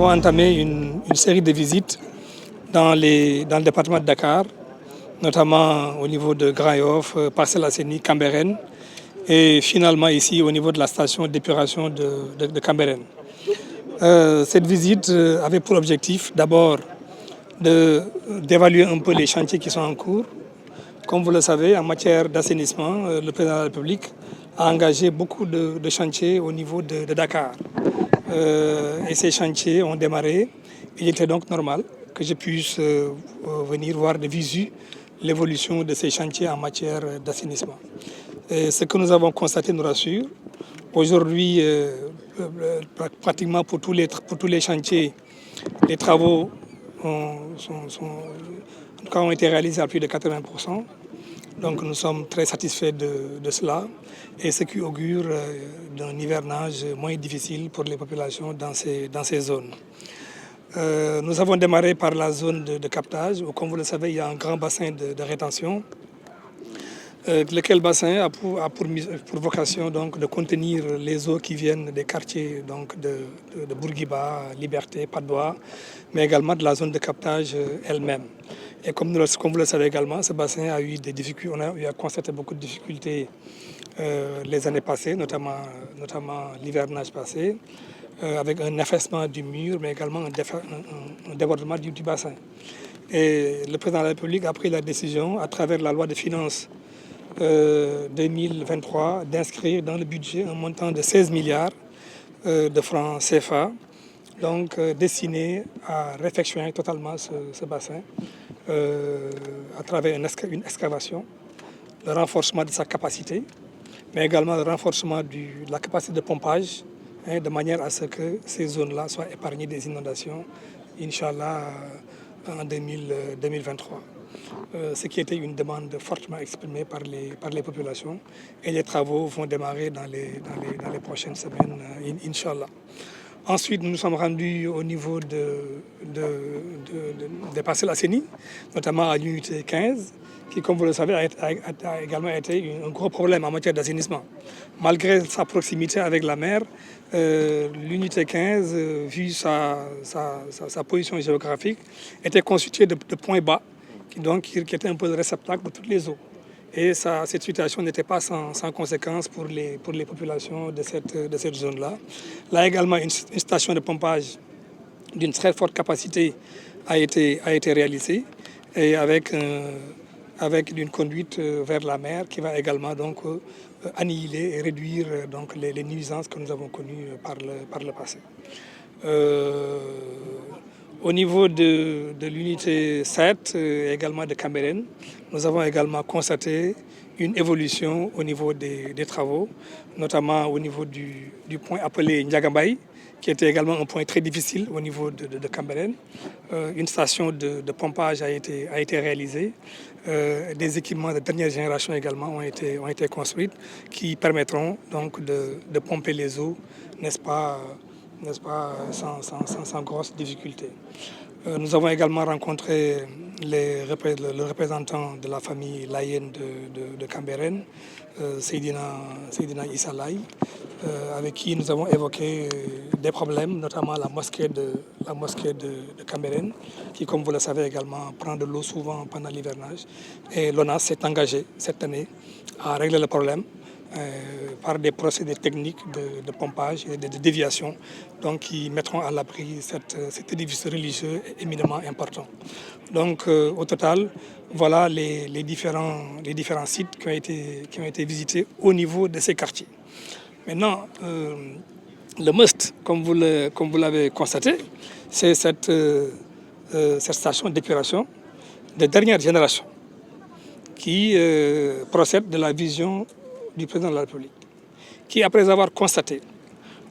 avons entamé une série de visites dans le département de Dakar, notamment au niveau de Grand Yoff, Parcelles Assainies, Cambérène, et finalement ici au niveau de la station d'épuration de Cambérène. Cette visite avait pour objectif d'abord d'évaluer un peu les chantiers qui sont en cours. Comme vous le savez, en matière d'assainissement, le président de la République a engagé beaucoup de chantiers au niveau de Dakar. Et ces chantiers ont démarré. Il était donc normal que je puisse venir voir de visu l'évolution de ces chantiers en matière d'assainissement. Ce que nous avons constaté nous rassure. Aujourd'hui, pratiquement pour tous les chantiers, les travaux ont été réalisés à plus de 80%. Donc nous sommes très satisfaits de cela, et ce qui augure d'un hivernage moins difficile pour les populations dans ces zones. Nous avons démarré par la zone de captage, où, comme vous le savez, il y a un grand bassin de rétention, lequel bassin a pour vocation donc, de contenir les eaux qui viennent des quartiers donc, de Bourguiba, Liberté, Patte-d'Oie, mais également de la zone de captage elle-même. Et comme vous le savez également, ce bassin a eu des difficultés, on a constaté beaucoup de difficultés les années passées, notamment l'hivernage passé, avec un affaissement du mur, mais également un débordement du bassin. Et le président de la République a pris la décision, à travers la loi de finances 2023, d'inscrire dans le budget un montant de 16 milliards de francs CFA, donc destiné à réfectionner totalement ce bassin à travers une excavation, le renforcement de sa capacité, mais également le renforcement de la capacité de pompage, de manière à ce que ces zones-là soient épargnées des inondations, Inch'Allah, en 2023. Ce qui était une demande fortement exprimée par les populations, et les travaux vont démarrer dans les prochaines semaines, Inch'Allah. Ensuite, nous nous sommes rendus au niveau des Parcelles Assainies, notamment à l'unité 15, qui, comme vous le savez, a également été un gros problème en matière d'assainissement. Malgré sa proximité avec la mer, l'unité 15, vu sa position géographique, était constituée de points bas, qui était un peu le réceptacle de toutes les eaux. Et cette situation n'était pas sans conséquence pour les populations de cette zone-là. Là également, une station de pompage d'une très forte capacité a été réalisée, et avec une conduite vers la mer qui va également donc, annihiler et réduire donc, les nuisances que nous avons connues par le passé. Au niveau de l'unité 7, également de Cambérène, nous avons également constaté une évolution au niveau des travaux, notamment au niveau du point appelé Ndiagambay, qui était également un point très difficile au niveau de Cambérène. Une station de pompage a été réalisée. Des équipements de dernière génération également ont été construits, qui permettront donc de pomper les eaux, n'est-ce pas, sans grosse difficulté. Nous avons également rencontré le représentant de la famille laïenne de Cambérène, Seydina Issa Laye, avec qui nous avons évoqué des problèmes, notamment la mosquée de Cambérène, qui, comme vous le savez également, prend de l'eau souvent pendant l'hivernage. Et l'ONAS s'est engagé cette année à régler le problème par des techniques de pompage et de déviation, donc qui mettront à l'abri cet édifice religieux éminemment important. Donc au total, voilà les différents sites qui ont été visités au niveau de ces quartiers. Maintenant, le must, comme vous l'avez constaté, c'est cette station d'épuration de dernière génération qui procède de la vision du président de la République, qui, après avoir constaté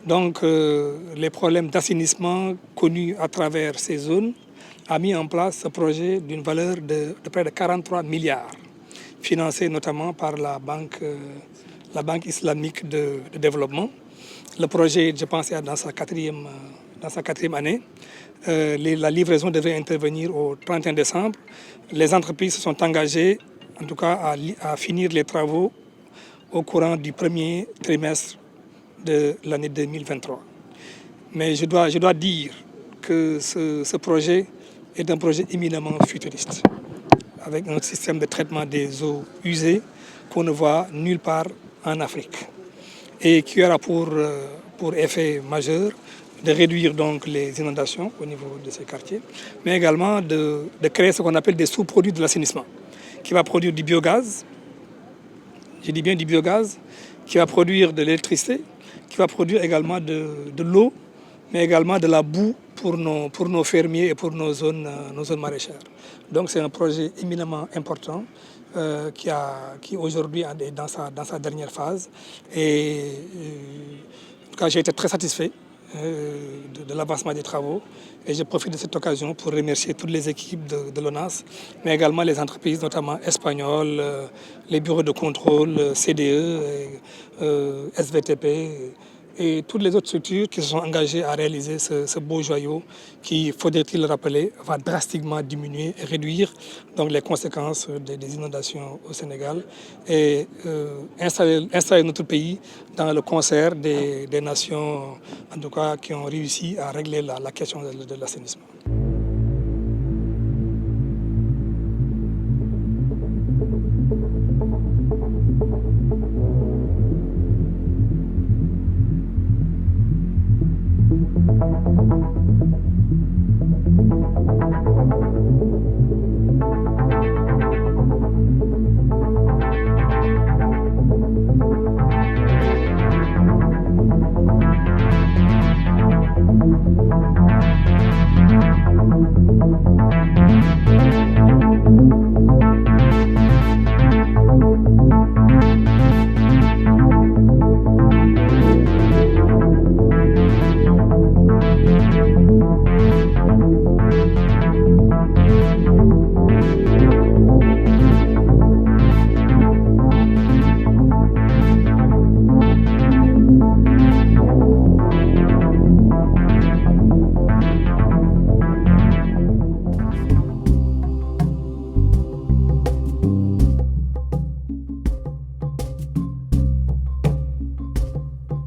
donc, les problèmes d'assainissement connus à travers ces zones, a mis en place ce projet d'une valeur de près de 43 milliards, financé notamment par la Banque islamique de développement. Le projet, je pense, est dans sa quatrième année. La livraison devait intervenir au 31 décembre. Les entreprises se sont engagées, en tout cas, à finir les travaux au courant du premier trimestre de l'année 2023. Mais je dois dire que ce projet est un projet éminemment futuriste, avec un système de traitement des eaux usées qu'on ne voit nulle part en Afrique et qui aura pour effet majeur de réduire donc les inondations au niveau de ces quartiers, mais également de créer ce qu'on appelle des sous-produits de l'assainissement, qui va produire du biogaz, je dis bien du biogaz, qui va produire de l'électricité, qui va produire également de l'eau, mais également de la boue pour nos fermiers et pour nos zones maraîchères. Donc c'est un projet éminemment important qui aujourd'hui est dans sa dernière phase. Et en tout cas, j'ai été très satisfait de l'avancement des travaux. Et je profite de cette occasion pour remercier toutes les équipes de l'ONAS, mais également les entreprises, notamment espagnoles, les bureaux de contrôle, CDE, SVTP, et toutes les autres structures qui se sont engagées à réaliser ce beau joyau qui, faudrait-il le rappeler, va drastiquement diminuer et réduire donc les conséquences des inondations au Sénégal et installer notre pays dans le concert des nations en tout cas, qui ont réussi à régler la question de l'assainissement.